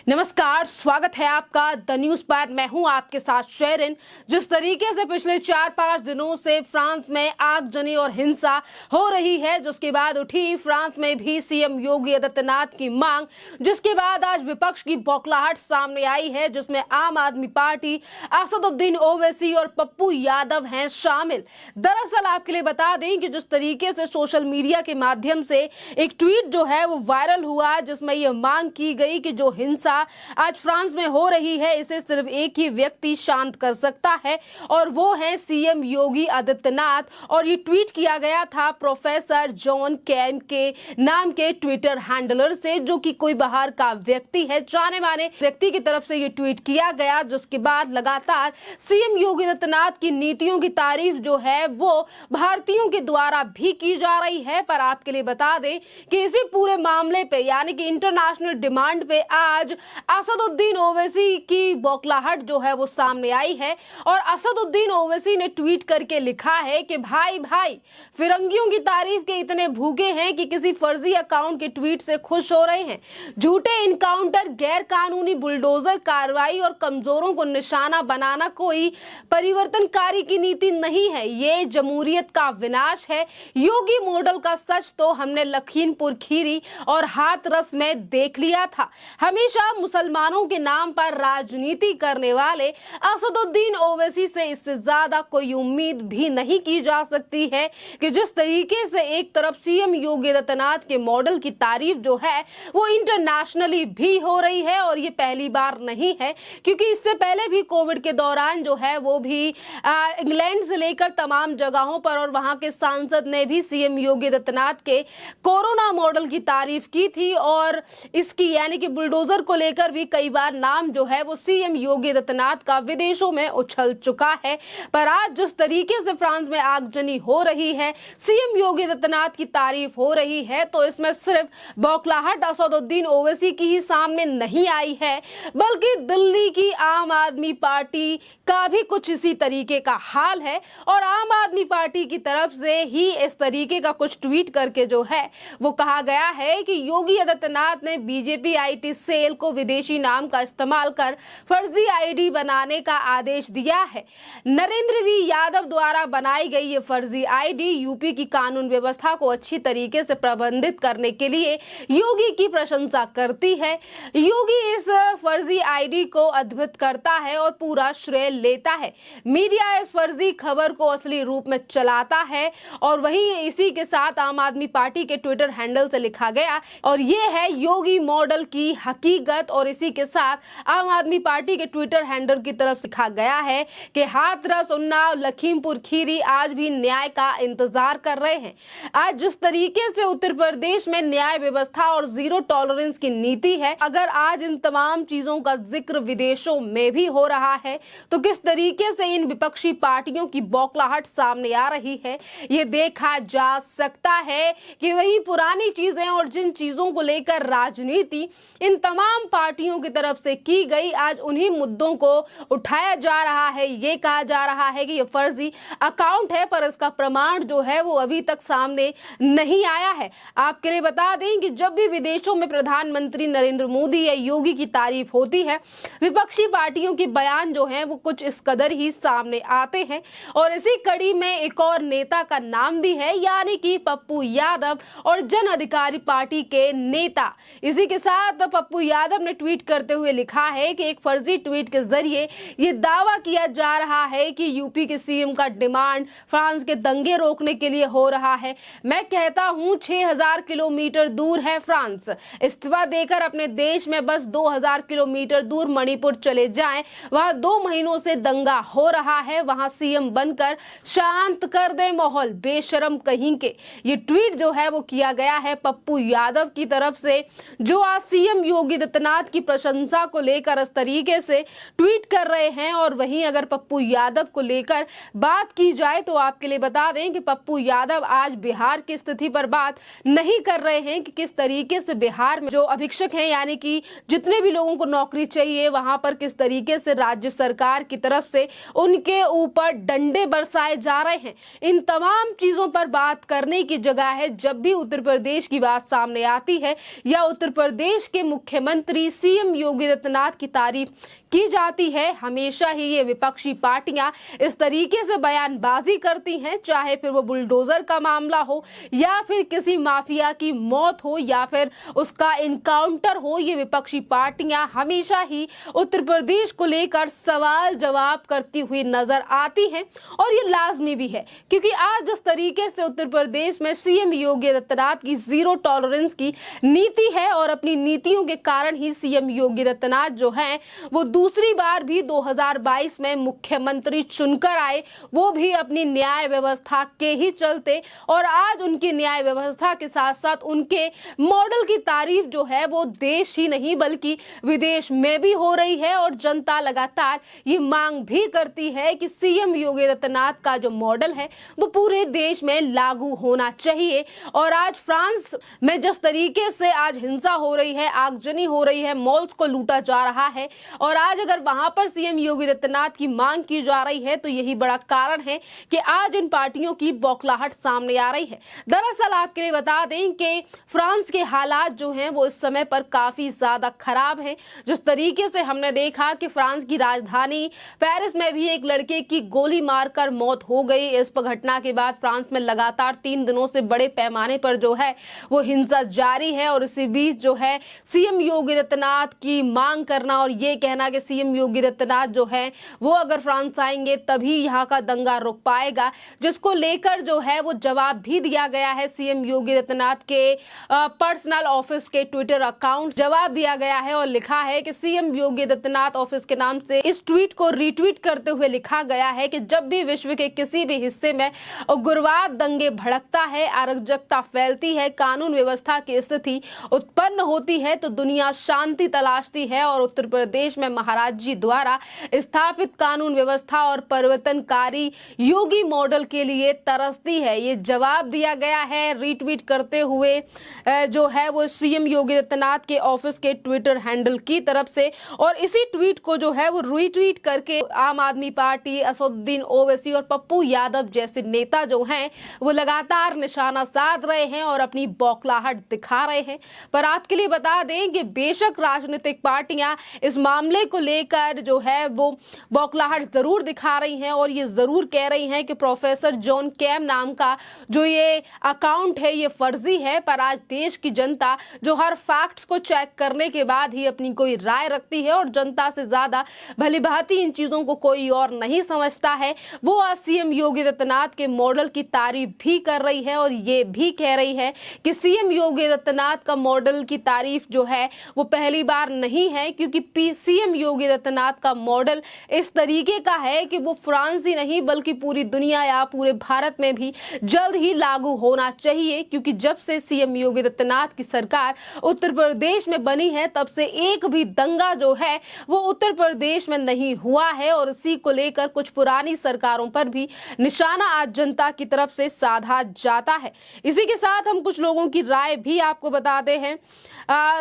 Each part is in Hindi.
नमस्कार, स्वागत है आपका द न्यूज पर। मैं हूं आपके साथ शेरिन। जिस तरीके से पिछले 4-5 दिनों से फ्रांस में आगजनी और हिंसा हो रही है, जिसके बाद उठी फ्रांस में भी सीएम योगी आदित्यनाथ की मांग, जिसके बाद आज विपक्ष की बौखलाहट सामने आई है, जिसमें आम आदमी पार्टी, असदुद्दीन ओवैसी और पप्पू यादव हैं शामिल। दरअसल आपके लिए बता दें कि जिस तरीके से सोशल मीडिया के माध्यम से एक ट्वीट जो है वो वायरल हुआ, जिसमें यह मांग की गई कि जो हिंसा आज फ्रांस में हो रही है, इसे सिर्फ एक ही व्यक्ति शांत कर सकता है और वो है सीएम योगी आदित्यनाथ। और ये ट्वीट किया गया था प्रोफेसर जॉन कैम के नाम के ट्विटर हैंडलर से, जो कि कोई बाहर का व्यक्ति है, जाने माने व्यक्ति की तरफ से ये ट्वीट किया गया। जिसके बाद लगातार सीएम योगी आदित्यनाथ की नीतियों की तारीफ जो है वो भारतीयों के द्वारा भी की जा रही है। पर आपके लिए बता दें कि इसी पूरे मामले पे, यानी कि इंटरनेशनल डिमांड पे, आज असदुद्दीन ओवैसी की बौखलाहट जो है वो सामने आई है। और असदुद्दीन ओवैसी ने ट्वीट करके लिखा है कि भाई फिरंगियों की तारीफ के इतने भूखे हैं कि किसी फर्जी अकाउंट के ट्वीट से खुश हो रहे हैं। झूठे इनकाउंटर, गैर कानूनी बुलडोजर कार्रवाई और कमजोरों को निशाना बनाना कोई परिवर्तनकारी की नीति नहीं है, ये जमहूरियत का विनाश है। योगी मॉडल का सच तो हमने लखीमपुर खीरी और हाथरस में देख लिया था। हमेशा मुसलमानों के नाम पर राजनीति करने वाले असदुद्दीन ओवैसी से इससे ज्यादा कोई उम्मीद भी नहीं की जा सकती है कि जिस तरीके से एक तरफ सीएम योगी आदित्यनाथ के मॉडल की तारीफ जो है वो इंटरनेशनली भी हो रही है। और ये पहली बार नहीं है, क्योंकि इससे पहले भी कोविड के दौरान जो है वो भी इंग्लैंड से लेकर तमाम जगहों पर और वहां के सांसद ने भी सीएम योगी आदित्यनाथ के कोरोना मॉडल की तारीफ की थी। और इसकी यानी कि बुलडोजर को लेकर भी कई बार नाम जो है वो सीएम योगी आदित्यनाथ का विदेशों में उछल चुका है। पर आज जिस तरीके से फ्रांस में आगजनी हो रही है, सीएम योगी आदित्यनाथ की तारीफ हो रही है, तो इसमें सिर्फ बौखलाहट असदुद्दीन ओवैसी की ही सामने नहीं आई है, बल्कि दिल्ली की आम आदमी पार्टी का भी कुछ इसी तरीके का हाल है। और आम आदमी पार्टी की तरफ से ही इस तरीके का कुछ ट्वीट करके जो है वो कहा गया है कि योगी आदित्यनाथ ने बीजेपी आईटी सेल को विदेशी नाम का इस्तेमाल कर फर्जी आईडी बनाने का आदेश दिया है। नरेंद्र वी यादव द्वारा बनाई गई ये फर्जी आईडी यूपी की कानून व्यवस्था को अच्छी तरीके से प्रबंधित करने के लिए योगी की प्रशंसा करती है। योगी इस फर्जी आईडी को अद्भुत करता है और पूरा श्रेय लेता है। मीडिया इस फर्जी खबर को असली रूप में चलाता है। और वही इसी के साथ आम आदमी पार्टी के ट्विटर हैंडल से लिखा गया, और ये है योगी मॉडल की हकीकत। और इसी के साथ आम आदमी पार्टी के ट्विटर हैंडल की तरफ से लिखा गया है कि हाथरस, उन्नाव, लखीमपुर खीरी आज भी न्याय का इंतजार कर रहे हैं। आज जिस तरीके से उत्तर प्रदेश में न्याय व्यवस्था और जीरो टॉलरेंस की नीति है, अगर आज इन तमाम चीजों का जिक्र विदेशों में भी हो रहा है, तो किस तरीके से इन विपक्षी पार्टियों की बौखलाहट सामने आ रही है, ये देखा जा सकता है कि वही पुरानी चीजें और जिन चीजों को लेकर राजनीति इन तमाम पार्टियों की तरफ से की गई, आज उन्हीं मुद्दों को उठाया जा रहा है। ये कहा जा रहा है कि ये फर्जी अकाउंट है, पर इसका प्रमाण जो है वो अभी तक सामने नहीं आया है। आपके लिए बता दें कि जब भी विदेशों में प्रधानमंत्री नरेंद्र मोदी या योगी की तारीफ होती है, विपक्षी पार्टियों के बयान जो है वो कुछ इस कदर ही सामने आते हैं। और इसी कड़ी में एक और नेता का नाम भी है, यानी कि पप्पू यादव और जन अधिकारी पार्टी के नेता। इसी के साथ पप्पू यादव ने ट्वीट करते हुए लिखा है कि एक फर्जी ट्वीट के जरिए ये दावा किया जा रहा है कि यूपी के सीएम का डिमांड फ्रांस के दंगे रोकने के लिए हो रहा है। मैं कहता हूं 6000 किलोमीटर दूर है फ्रांस। इस्तीफा देकर अपने देश में बस 2000 किलोमीटर दूर मणिपुर चले जाएं, वहां 2 महीनों से दंगा हो रहा है, वहां सीएम बनकर शांत कर दे माहौल, बेशरम कहीं के। ये ट्वीट जो है वो किया गया है पप्पू यादव की तरफ से, जो आज सीएम योगी आदित्यनाथ की प्रशंसा को लेकर इस तरीके से ट्वीट कर रहे हैं। और वहीं अगर पप्पू यादव को लेकर बात की जाए तो आपके लिए बता दें कि पप्पू यादव आज बिहार की स्थिति पर बात नहीं कर रहे हैं कि किस तरीके से बिहार में जो अधीक्षक हैं, यानी कि जितने भी लोगों को नौकरी चाहिए, वहां पर किस तरीके से राज्य सरकार की तरफ से उनके ऊपर डंडे बरसाए जा रहे हैं। इन तमाम चीजों पर बात करने की जगह है जब भी उत्तर प्रदेश की बात सामने आती है या उत्तर प्रदेश के मुख्यमंत्री सीएम योगी आदित्यनाथ की तारीफ की जाती है। हमेशा ही ये विपक्षी पार्टियां इस तरीके से बयानबाजी करती हैं, चाहे फिर वो बुलडोजर का मामला हो या फिर किसी माफिया की मौत हो या फिर उसका इनकाउंटर हो। ये विपक्षी पार्टियां हमेशा ही उत्तर प्रदेश को लेकर सवाल जवाब करती हुई नजर आती हैं और ये लाजमी भी है, क्योंकि आज जिस तरीके से उत्तर प्रदेश में सीएम योगी आदित्यनाथ की जीरो टॉलरेंस की नीति है और अपनी नीतियों के कारण ही सीएम योगी आदित्यनाथ जो हैं वो दूसरी बार भी 2022 में मुख्यमंत्री चुनकर आए, वो भी अपनी न्याय व्यवस्था के ही चलते। और आज उनकी न्याय व्यवस्था के साथ साथ उनके मॉडल की तारीफ जो है वो देश ही नहीं बल्कि विदेश में भी हो रही है और जनता लगातार ये मांग भी करती है कि सीएम योगी आदित्यनाथ का जो मॉडल है वो पूरे देश में लागू होना चाहिए। और आज फ्रांस में जिस तरीके से आज हिंसा हो रही है, आगजनी हो रही है, मॉल्स को लूटा जा रहा है और आज अगर वहां पर सीएम योगी आदित्यनाथ की मांग की जा रही है तो यही बड़ा कारण है कि आज इन पार्टियों की बौखलाहट सामने आ रही है। दरअसल आपके लिए बता दें कि फ्रांस के हालात जो हैं वो इस समय पर काफी ज्यादा खराब हैं। जिस तरीके से हमने देखा कि फ्रांस की राजधानी पेरिस में भी एक लड़के की गोली मारकर मौत हो गई। इस घटना के बाद फ्रांस में लगातार 3 दिनों से बड़े पैमाने पर जो है वो हिंसा जारी है और इसी बीच जो है सीएम योगी आदित्यनाथ की मांग करना और ये कहना कि सीएम योगी आदित्यनाथ जो है वो अगर फ्रांस आएंगे तभी यहाँ का दंगा रुक पाएगा, जिसको लेकर जो है वो जवाब भी दिया गया है। सीएम योगी आदित्यनाथ के पर्सनल ऑफिस के ट्विटर अकाउंट जवाब दिया गया है और लिखा है कि सीएम योगी आदित्यनाथ ऑफिस के नाम से इस ट्वीट को रीट्वीट करते हुए लिखा गया है कि जब भी विश्व के किसी भी हिस्से में उग्रवाद दंगे भड़कता है, अराजकता फैलती है, कानून व्यवस्था की स्थिति उत्पन्न होती है तो दुनिया शांति तलाशती है और उत्तर प्रदेश में महाराज जी द्वारा स्थापित कानून व्यवस्था और परिवर्तनकारी योगी मॉडल के लिए तरसती है। ये जवाब दिया गया है रीट्वीट करते हुए जो है वो सीएम योगी आदित्यनाथ के ऑफिस के ट्विटर हैंडल की तरफ से। और इसी ट्वीट को जो है वो रीट्वीट करके आम आदमी पार्टी, असदुद्दीन ओवैसी और पप्पू यादव जैसे नेता जो हैं वो लगातार निशाना साध रहे हैं और अपनी बौखलाहट दिखा रहे हैं। पर आपके लिए बता दें कि बेशक राजनीतिक पार्टियां इस मामले को लेकर जो है वो बौखलाहट जरूर दिखा रही हैं और ये जरूर कह रही हैं कि प्रोफेसर जॉन कैम नाम का जो ये अकाउंट है ये फर्जी है। पर आज देश की जनता जो हर फैक्ट्स को चेक करने के बाद ही अपनी कोई राय रखती है और जनता से ज्यादा भली भांति इन चीजों को कोई और नहीं समझता है, वो आज सीएम योगी आदित्यनाथ के मॉडल की तारीफ भी कर रही है और ये भी कह रही है कि सीएम योगी आदित्यनाथ का मॉडल की तारीफ जो है वो पहली बार नहीं है, क्योंकि सीएम योगी आदित्यनाथ का मॉडल इस तरीके का है कि वो फ्रांस ही नहीं बल्कि पूरी दुनिया या पूरे भारत में भी जल्द ही लागू होना चाहिए। क्योंकि जब से सीएम योगी आदित्यनाथ की सरकार उत्तर प्रदेश में बनी है तब से एक भी दंगा जो है वो उत्तर प्रदेश में नहीं हुआ है और इसी को लेकर कुछ पुरानी सरकारों पर भी निशाना आज जनता की तरफ से साधा जाता है। इसी के साथ हम कुछ लोगों की राय भी आपको बताते हैं।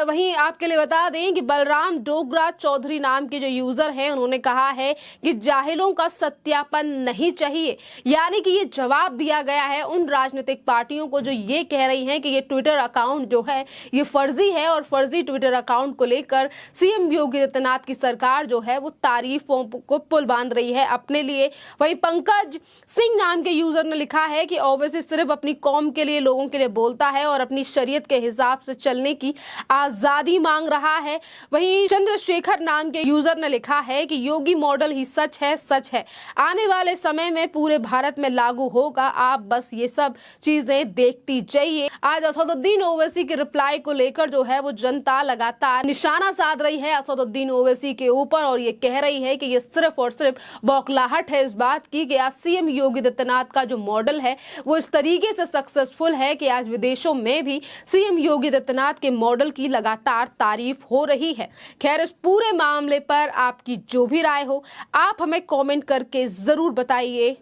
वहीं आपके लिए बता दें कि बलराम डोगरा चौधरी नाम के जो यूजर हैं उन्होंने कहा है कि जाहिलों का सत्यापन नहीं चाहिए, यानी कि ये जवाब दिया गया है उन राजनीतिक पार्टियों को जो ये कह रही हैं कि ये ट्विटर अकाउंट जो है ये फर्जी है और फर्जी ट्विटर अकाउंट को लेकर सीएम योगी आदित्यनाथ की सरकार जो है वो तारीफों को पुल बांध रही है अपने लिए। वहीं पंकज सिंह नाम के यूजर ने लिखा है कि ओवैसी सिर्फ अपनी कौम के लिए, लोगों के लिए बोलता है और अपनी शरीयत के हिसाब से चलने की आजादी मांग रहा है। वहीं चंद्रशेखर नाम के यूजर ने लिखा है कि योगी मॉडल ही सच है, आने वाले समय में पूरे भारत में लागू होगा, आप बस ये सब चीजें देखती जाइए। आज असदुद्दीन ओवैसी के रिप्लाई को लेकर जो है वो जनता लगातार निशाना साध रही है असदुद्दीन ओवैसी के ऊपर और ये कह रही है कि ये सिर्फ और सिर्फ बौखलाहट है इस बात की कि आज सीएम योगी आदित्यनाथ का जो मॉडल है वो इस तरीके से सक्सेसफुल है कि आज विदेशों में भी सीएम योगी आदित्यनाथ के मॉडल की लगातार तारीफ हो रही है। खैर, इस पूरे मामले पर आपकी जो भी राय हो आप हमें कमेंट करके जरूर बताइए।